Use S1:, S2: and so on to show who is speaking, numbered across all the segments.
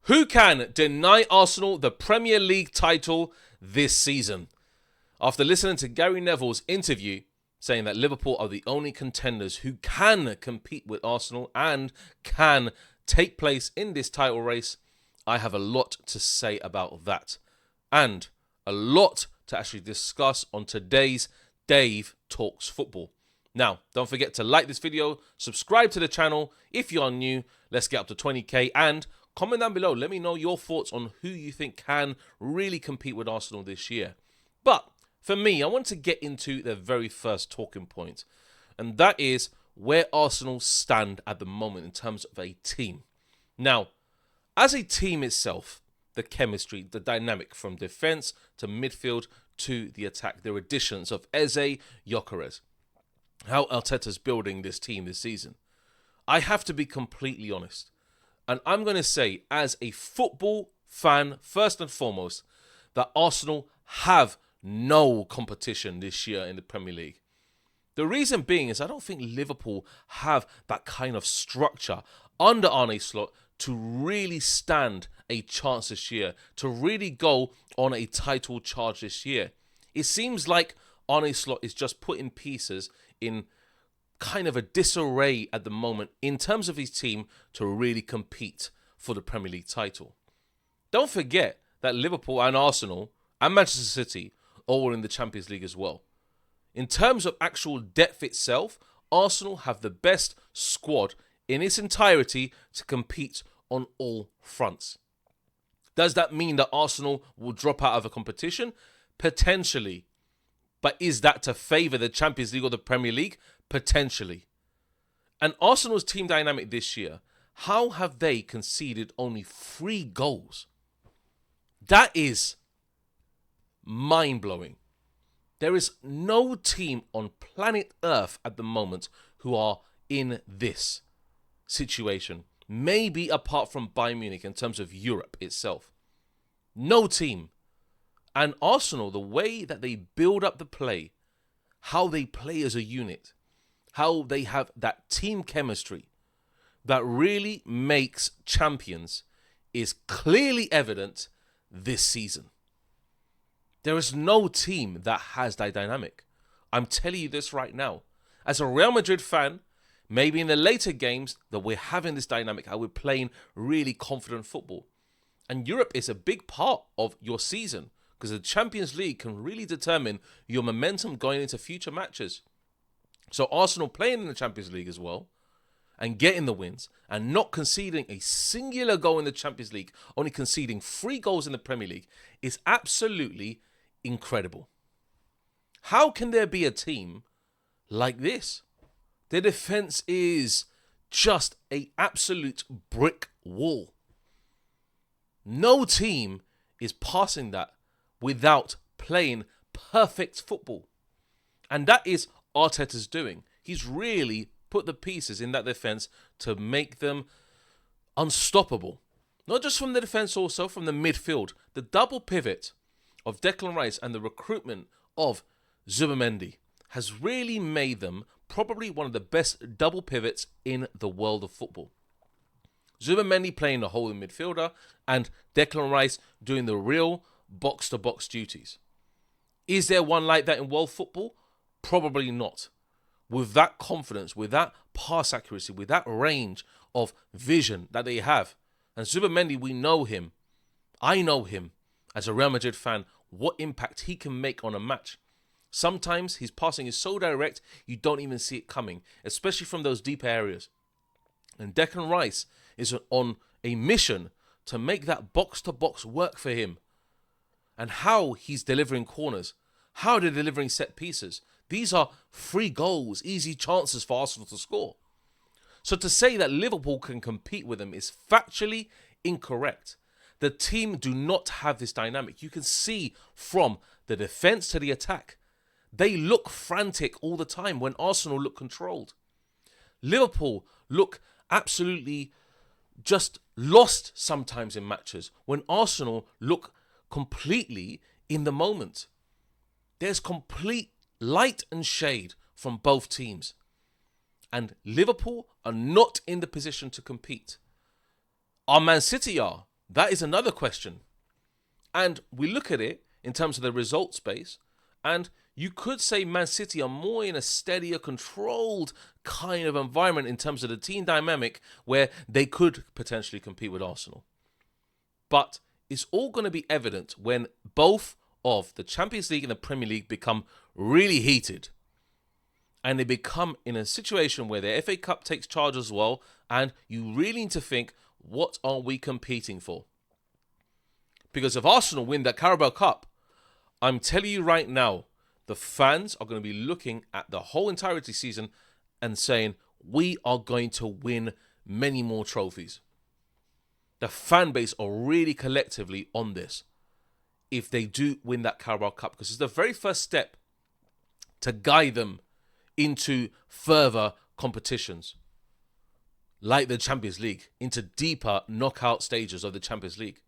S1: Who can deny Arsenal the Premier League title this season? After listening to Gary Neville's interview saying that Liverpool are the only contenders who can compete with Arsenal and can take place in this title race, I have a lot to say about that. And a lot to actually discuss on today's Dave Talks Football. Now, don't forget to like this video, subscribe to the channel if you are new. Let's get up to 20k and comment down below. Let me know your thoughts on who you think can really compete with Arsenal this year. But for me, I want to get into the very first talking point, and that is where Arsenal stand at the moment in terms of a team. Now, as a team itself, the chemistry, the dynamic from defence to midfield to the attack, their additions of Eze, Gyökeres, how Arteta's building this team this season. I have to be completely honest. And I'm going to say, as a football fan, first and foremost, that Arsenal have no competition this year in the Premier League. The reason being is I don't think Liverpool have that kind of structure under Arne Slot to really stand a chance this year, to really go on a title charge this year. It seems like Arne Slot is just putting pieces in kind of a disarray at the moment in terms of his team to really compete for the Premier League title. Don't forget that Liverpool and Arsenal and Manchester City are all in the Champions League as well. In terms of actual depth itself, Arsenal have the best squad in its entirety to compete on all fronts. Does that mean that Arsenal will drop out of a competition? Potentially. But is that to favour the Champions League or the Premier League? Potentially. And Arsenal's team dynamic this year, how have they conceded only 3 goals? That is mind-blowing. There is no team on planet Earth at the moment who are in this situation. Maybe apart from Bayern Munich in terms of Europe itself. No team. And Arsenal, the way that they build up the play, how they play as a unit, how they have that team chemistry that really makes champions is clearly evident this season. There is no team that has that dynamic. I'm telling you this right now. As a Real Madrid fan, maybe in the later games that we're having this dynamic, how we're playing really confident football. And Europe is a big part of your season because the Champions League can really determine your momentum going into future matches. So Arsenal playing in the Champions League as well and getting the wins and not conceding a singular goal in the Champions League, only conceding 3 goals in the Premier League is absolutely incredible. How can there be a team like this? Their defense is just an absolute brick wall. No team is passing that without playing perfect football. And that is Arteta's doing. He's really put the pieces in that defense to make them unstoppable. Not just from the defense, also from the midfield. The double pivot of Declan Rice and the recruitment of Zubimendi has really made them probably one of the best double pivots in the world of football. Zubimendi playing the holding midfielder and Declan Rice doing the real box-to-box duties. Is there one like that in world football? Probably not. With that confidence, with that pass accuracy, with that range of vision that they have. And Zubimendi, we know him. I know him as a Real Madrid fan, what impact he can make on a match. Sometimes his passing is so direct, you don't even see it coming, especially from those deep areas. And Declan Rice is on a mission to make that box-to-box work for him. And how he's delivering corners, how they're delivering set pieces. These are 3 goals, easy chances for Arsenal to score. So to say that Liverpool can compete with them is factually incorrect. The team do not have this dynamic. You can see from the defence to the attack. They look frantic all the time when Arsenal look controlled. Liverpool look absolutely just lost sometimes in matches when Arsenal look completely in the moment. There's complete light and shade from both teams. And Liverpool are not in the position to compete. Our Man City are. That is another question. And we look at it in terms of the results base, and you could say Man City are more in a steadier, controlled kind of environment in terms of the team dynamic where they could potentially compete with Arsenal. But it's all going to be evident when both of the Champions League and the Premier League become really heated. And they become in a situation where the FA Cup takes charge as well, and you really need to think, what are we competing for? Because if Arsenal win that Carabao Cup, I'm telling you right now, the fans are going to be looking at the whole entirety season and saying, we are going to win many more trophies. The fan base are really collectively on this if they do win that Carabao Cup, because it's the very first step to guide them into further competitions like the Champions League, into deeper knockout stages of the Champions League.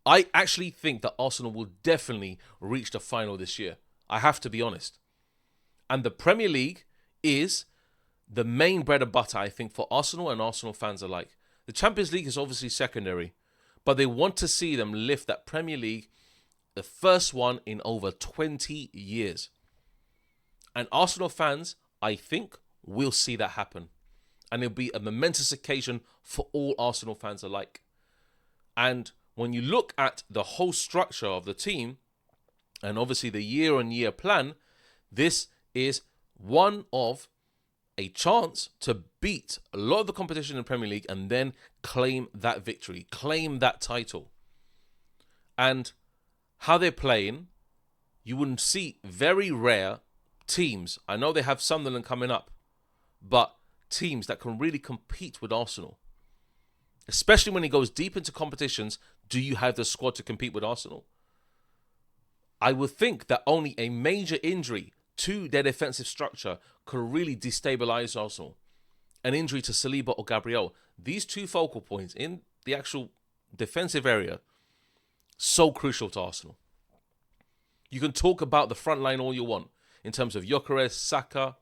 S1: I actually think that Arsenal will definitely reach the final this year. I have to be honest. And the Premier League is the main bread and butter, I think, for Arsenal and Arsenal fans alike. The Champions League is obviously secondary, but they want to see them lift that Premier League, the first one in over 20 years. And Arsenal fans, I think, will see that happen. And it'll be a momentous occasion for all Arsenal fans alike. And when you look at the whole structure of the team, and obviously the year-on-year plan, this is one of a chance to beat a lot of the competition in the Premier League and then claim that victory, claim that title. And how they're playing, you wouldn't see very rare teams. I know they have Sunderland coming up, but teams that can really compete with Arsenal. Especially when it goes deep into competitions, do you have the squad to compete with Arsenal? I would think that only a major injury to their defensive structure could really destabilize Arsenal. An injury to Saliba or Gabriel. These two focal points in the actual defensive area, so crucial to Arsenal. You can talk about the front line all you want in terms of Gyökeres, Saka,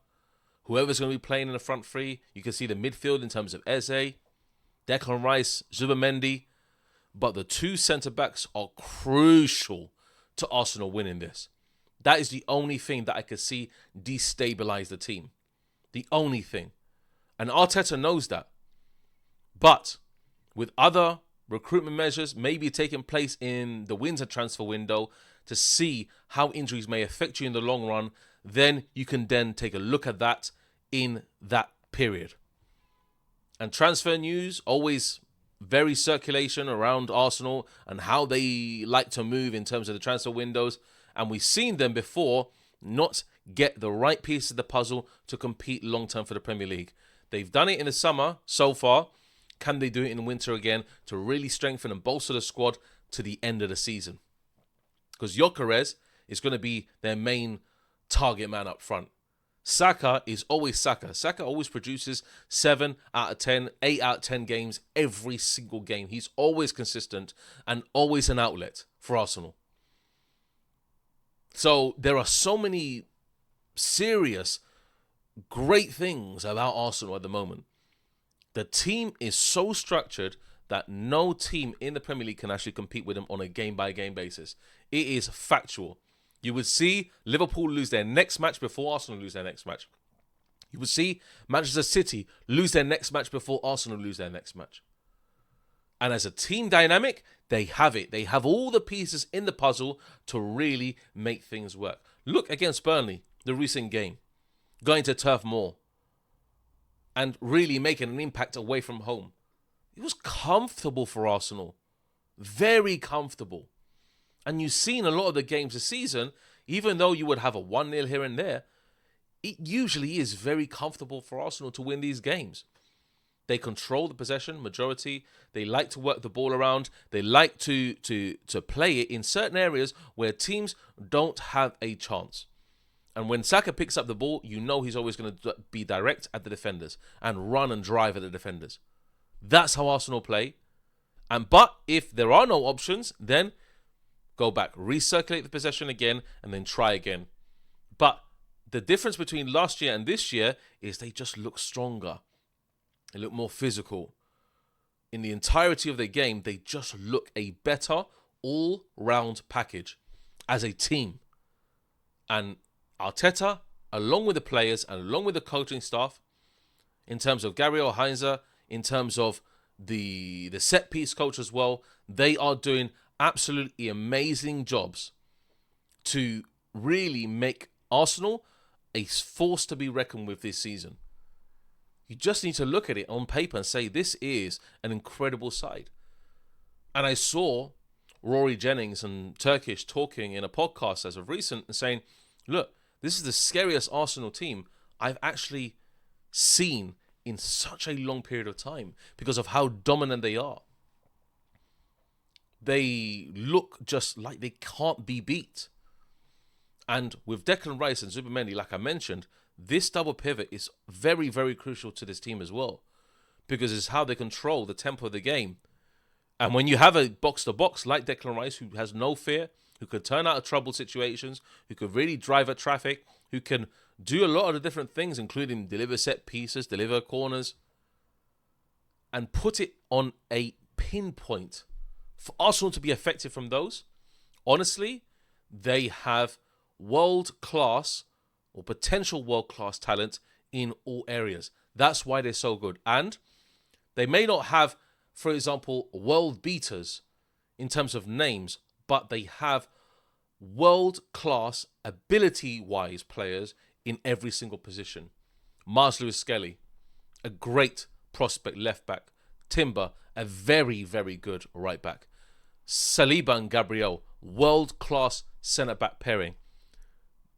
S1: whoever's going to be playing in the front three. You can see the midfield in terms of Eze, Declan Rice, Zubimendi. But the two centre-backs are crucial to Arsenal winning this. That is the only thing that I could see destabilize the team. The only thing. And Arteta knows that. But with other recruitment measures maybe taking place in the winter transfer window to see how injuries may affect you in the long run, then you can then take a look at that in that period. And transfer news, always very circulation around Arsenal and how they like to move in terms of the transfer windows. And we've seen them before not get the right piece of the puzzle to compete long-term for the Premier League. They've done it in the summer so far. Can they do it in winter again to really strengthen and bolster the squad to the end of the season? Because Gyökeres is going to be their main target man up front. Saka is always Saka. Saka always produces 7 out of 10, 8 out of 10 games every single game. He's always consistent and always an outlet for Arsenal. So there are so many serious, great things about Arsenal at the moment. The team is so structured that no team in the Premier League can actually compete with them on a game-by-game basis. It is factual. You would see Liverpool lose their next match before Arsenal lose their next match. You would see Manchester City lose their next match before Arsenal lose their next match. And as a team dynamic, they have it. They have all the pieces in the puzzle to really make things work. Look against Burnley, the recent game, going to Turf Moor and really making an impact away from home. It was comfortable for Arsenal. Very comfortable. And you've seen a lot of the games this season, even though you would have a 1-0 here and there, it usually is very comfortable for Arsenal to win these games. They control the possession, majority. They like to work the ball around. They like to play it in certain areas where teams don't have a chance. And when Saka picks up the ball, you know he's always going to be direct at the defenders and run and drive at the defenders. That's how Arsenal play. But if there are no options, then go back, recirculate the possession again, and then try again. But the difference between last year and this year is they just look stronger. They look more physical. in the entirety of their game, they just look a better all-round package as a team. And Arteta, along with the players and along with the coaching staff, in terms of Gabriel Heinze, in terms of the set-piece coach as well, they are doing absolutely amazing jobs to really make Arsenal a force to be reckoned with this season. You just need to look at it on paper and say, this is an incredible side. And I saw Rory Jennings and Turkish talking in a podcast as of recent and saying, look, this is the scariest Arsenal team I've actually seen in such a long period of time because of how dominant they are. They look just like they can't be beat. And with Declan Rice and Zubimendi, like I mentioned, this double pivot is very, very crucial to this team as well, because it's how they control the tempo of the game. And when you have a box-to-box like Declan Rice, who has no fear, who can turn out of trouble situations, who can really drive at traffic, who can do a lot of the different things, including deliver set pieces, deliver corners, and put it on a pinpoint for Arsenal to be effective from those, honestly, they have world-class or potential world-class talent in all areas. That's why they're so good. And they may not have, for example, world beaters in terms of names, but they have world-class ability-wise players in every single position. Mars Lewis-Skelly, a great prospect left-back. Timber, a very, very good right-back. Saliba and Gabriel, world-class centre-back pairing.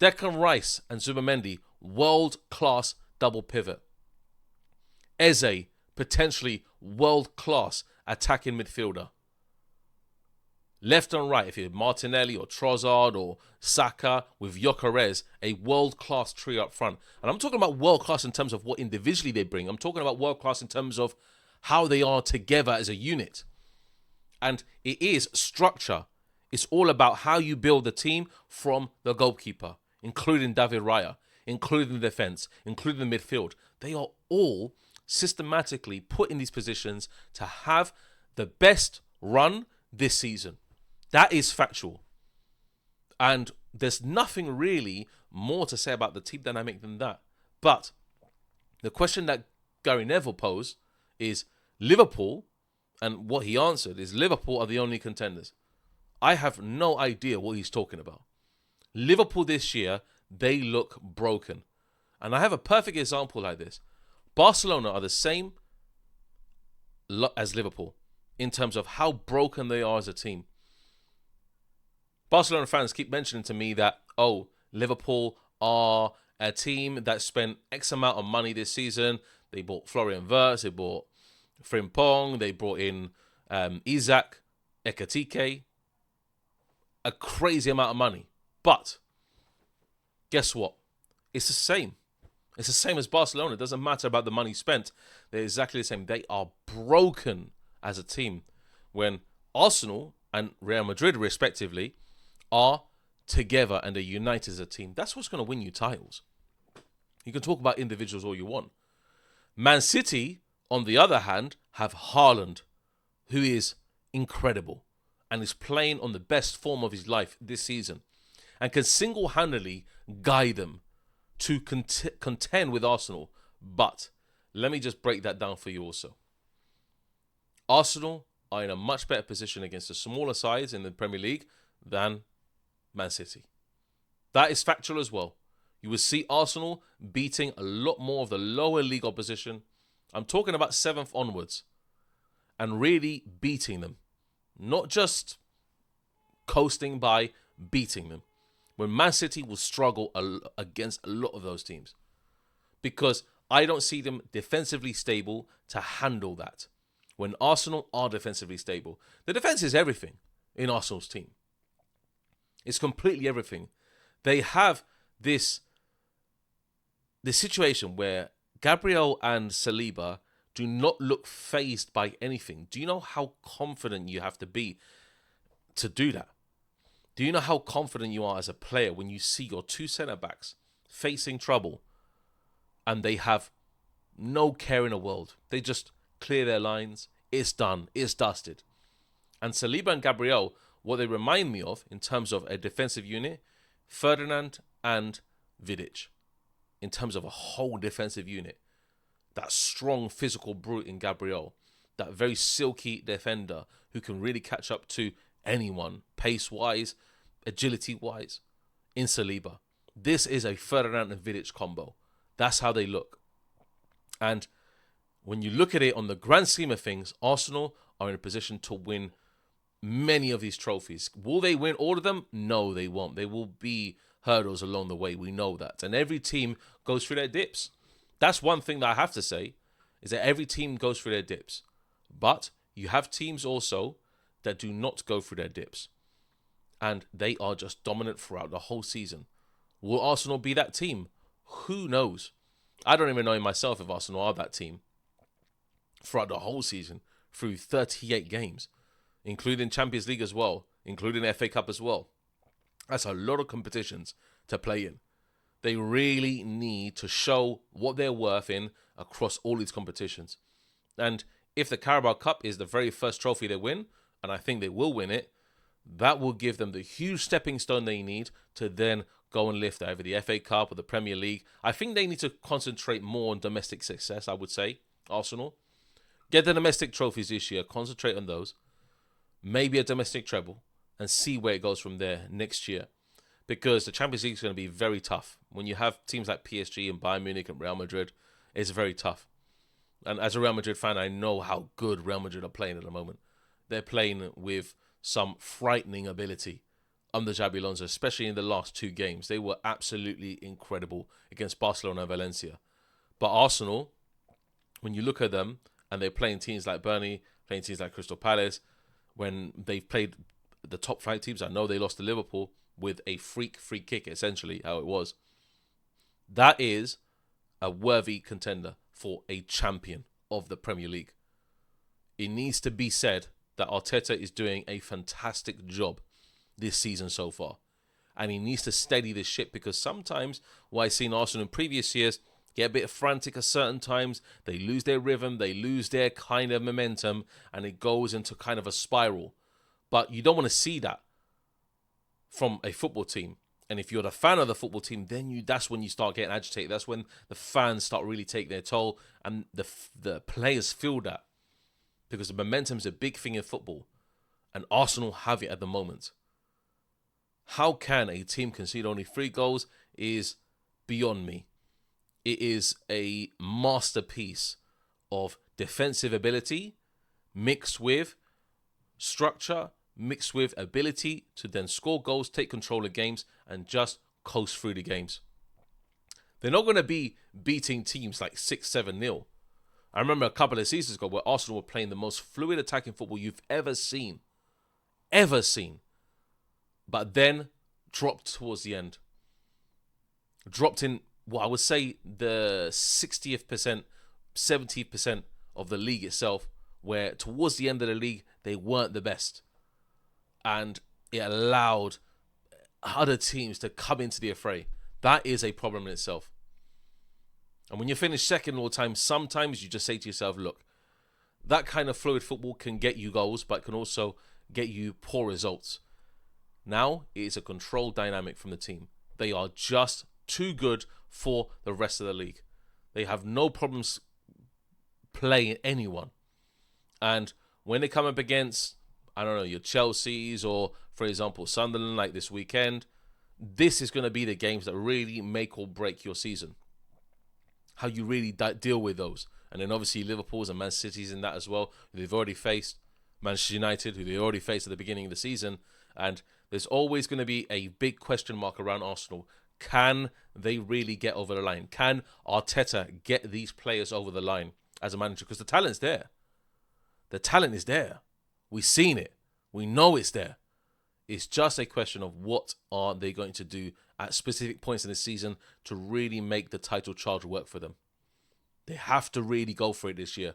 S1: Declan Rice and Zubimendi, world-class double pivot. Eze, potentially world-class attacking midfielder. Left and right, if you're Martinelli or Trossard or Saka with Gyökeres, a world-class trio up front. And I'm talking about world-class in terms of what individually they bring. I'm talking about world-class in terms of how they are together as a unit. And it is structure. It's all about how you build the team from the goalkeeper, including David Raya, including the defence, including the midfield. They are all systematically put in these positions to have the best run this season. That is factual. And there's nothing really more to say about the team dynamic than that. But the question that Gary Neville posed is Liverpool, and what he answered is Liverpool are the only contenders. I have no idea what he's talking about. Liverpool this year, they look broken. And I have a perfect example like this. Barcelona are the same as Liverpool in terms of how broken they are as a team. Barcelona fans keep mentioning to me that, Liverpool are a team that spent X amount of money this season. They bought Florian Wirtz, they bought Frimpong, they brought in Isaac Ekatike. A crazy amount of money. But guess what? It's the same. It's the same as Barcelona. It doesn't matter about the money spent. They're exactly the same. They are broken as a team when Arsenal and Real Madrid, respectively, are together and are united as a team. That's what's going to win you titles. You can talk about individuals all you want. Man City, on the other hand, have Haaland, who is incredible and is playing on the best form of his life this season and can single-handedly guide them to contend with Arsenal. But let me just break that down for you also. Arsenal are in a much better position against the smaller sides in the Premier League than Man City. That is factual as well. You will see Arsenal beating a lot more of the lower league opposition. I'm talking about 7th onwards. And really beating them. Not just coasting by, beating them. When Man City will struggle against a lot of those teams. Because I don't see them defensively stable to handle that. When Arsenal are defensively stable. The defense is everything in Arsenal's team. It's completely everything. They have this situation where Gabriel and Saliba do not look fazed by anything. Do you know how confident you have to be to do that? Do you know how confident you are as a player when you see your two centre-backs facing trouble and they have no care in the world? They just clear their lines, It's done. It's dusted. And Saliba and Gabriel, what they remind me of in terms of a defensive unit, Ferdinand and Vidic. In terms of a whole defensive unit. That strong physical brute in Gabriel. That very silky defender who can really catch up to anyone, pace-wise, agility-wise, in Saliba. This is a Ferdinand and Vidic combo. That's how they look. And when you look at it on the grand scheme of things, Arsenal are in a position to win many of these trophies. Will they win all of them? No, they won't. There will be hurdles along the way. We know that. And every team goes through their dips. That's one thing that I have to say, is that every team goes through their dips. But you have teams also that do not go through their dips. And they are just dominant throughout the whole season. Will Arsenal be that team? Who knows? I don't even know myself if Arsenal are that team throughout the whole season, through 38 games, including Champions League as well, including FA Cup as well. That's a lot of competitions to play in. They really need to show what they're worth in across all these competitions. And if the Carabao Cup is the very first trophy they win, and I think they will win it, that will give them the huge stepping stone they need to then go and lift either the FA Cup or the Premier League. I think they need to concentrate more on domestic success, I would say, Arsenal. Get the domestic trophies this year, concentrate on those. Maybe a domestic treble, and see where it goes from there next year. Because the Champions League is going to be very tough. When you have teams like PSG and Bayern Munich and Real Madrid, it's very tough. And as a Real Madrid fan, I know how good Real Madrid are playing at the moment. They're playing with some frightening ability under Xabi Alonso, especially in the last two games. They were absolutely incredible against Barcelona and Valencia. But Arsenal, when you look at them, and they're playing teams like Burnley, playing teams like Crystal Palace, when they've played the top flight teams, I know they lost to Liverpool with a free kick, essentially, how it was. That is a worthy contender for a champion of the Premier League. It needs to be said that Arteta is doing a fantastic job this season so far. And he needs to steady this ship, because sometimes what I've seen Arsenal in previous years get a bit frantic at certain times. They lose their rhythm, they lose their kind of momentum, and it goes into kind of a spiral. But you don't want to see that from a football team. And if you're the fan of the football team, then that's when you start getting agitated. That's when the fans start really taking their toll, and the players feel that, because the momentum is a big thing in football, and Arsenal have it at the moment. How can a team concede only 3 goals is beyond me. It is a masterpiece of defensive ability mixed with structure, mixed with ability to then score goals, take control of games, and just coast through the games. They're not going to be beating teams like 6-7-0. I remember a couple of seasons ago where Arsenal were playing the most fluid attacking football you've ever seen. Ever seen. But then dropped towards the end. Dropped in, I would say, the 60th%, 70% of the league itself, where towards the end of the league, they weren't the best. And it allowed other teams to come into the affray. That is a problem in itself. And when you finish second all the time, sometimes you just say to yourself, look, that kind of fluid football can get you goals, but can also get you poor results. Now, it is a controlled dynamic from the team. They are just too good for the rest of the league. They have no problems playing anyone. And when they come up against, I don't know, your Chelseas or, for example, Sunderland like this weekend, this is going to be the games that really make or break your season. How you really deal with those. And then obviously Liverpool's and Man City's in that as well, who they've already faced. Manchester United, who they already faced at the beginning of the season. And there's always going to be a big question mark around Arsenal. Can they really get over the line? Can Arteta get these players over the line as a manager? Because the talent's there. The talent is there. We've seen it. We know it's there. It's just a question of what are they going to do at specific points in the season to really make the title charge work for them. They have to really go for it this year.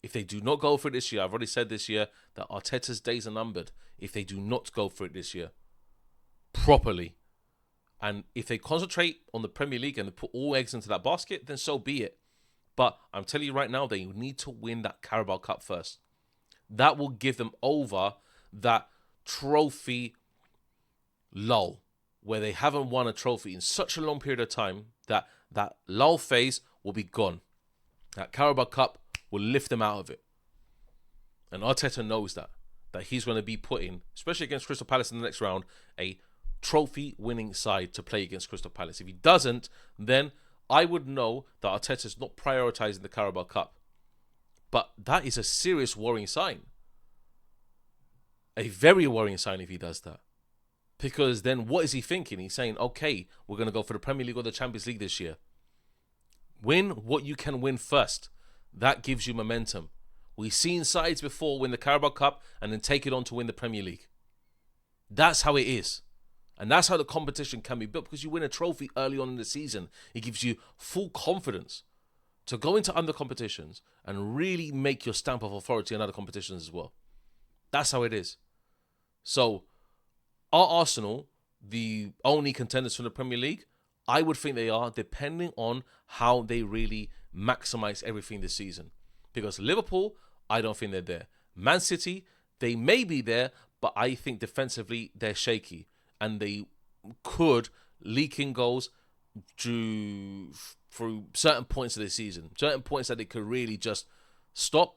S1: If they do not go for it this year, I've already said this year that Arteta's days are numbered. If they do not go for it this year properly, and if they concentrate on the Premier League and put all eggs into that basket, then so be it. But I'm telling you right now, they need to win that Carabao Cup first. that will give them over that trophy lull, where they haven't won a trophy in such a long period of time that that lull phase will be gone. That Carabao Cup will lift them out of it. And Arteta knows that he's going to be putting, especially against Crystal Palace in the next round, a trophy-winning side to play against Crystal Palace. If he doesn't, then I would know that Arteta's not prioritising the Carabao Cup. But that is a serious worrying sign. A very worrying sign if he does that. Because then what is he thinking? He's saying, okay, we're going to go for the Premier League or the Champions League this year. Win what you can win first. That gives you momentum. We've seen sides before win the Carabao Cup and then take it on to win the Premier League. That's how it is. And that's how the competition can be built, because you win a trophy early on in the season. It gives you full confidence to go into other competitions and really make your stamp of authority in other competitions as well. That's how it is. So, are Arsenal the only contenders for the Premier League? I would think they are, depending on how they really maximize everything this season. Because Liverpool, I don't think they're there. Man City, they may be there, but I think defensively they're shaky. And they could leak in goals through certain points of the season. Certain points that they could really just stop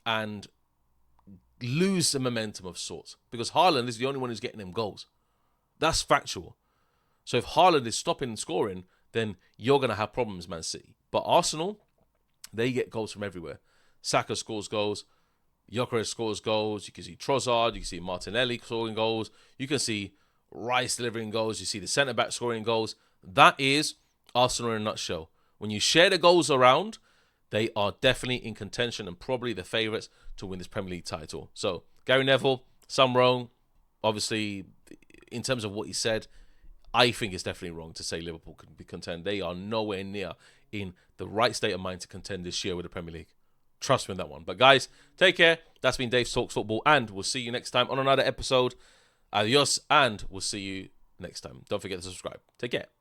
S1: and lose the momentum of sorts. Because Haaland is the only one who's getting them goals. That's factual. So if Haaland is stopping scoring, then you're going to have problems, Man City. But Arsenal, they get goals from everywhere. Saka scores goals. Gyökeres scores goals. You can see Trossard. You can see Martinelli scoring goals. You can see Rice delivering goals. You see the centre-back scoring goals. That is Arsenal in a nutshell. When you share the goals around, they are definitely in contention and probably the favourites to win this Premier League title. So, Gary Neville, some wrong. Obviously, in terms of what he said, I think it's definitely wrong to say Liverpool can be contend. They are nowhere near in the right state of mind to contend this year with the Premier League. Trust me on that one. But guys, take care. That's been Dave Talks Football, and we'll see you next time on another episode. Adios, and we'll see you next time. Don't forget to subscribe. Take care.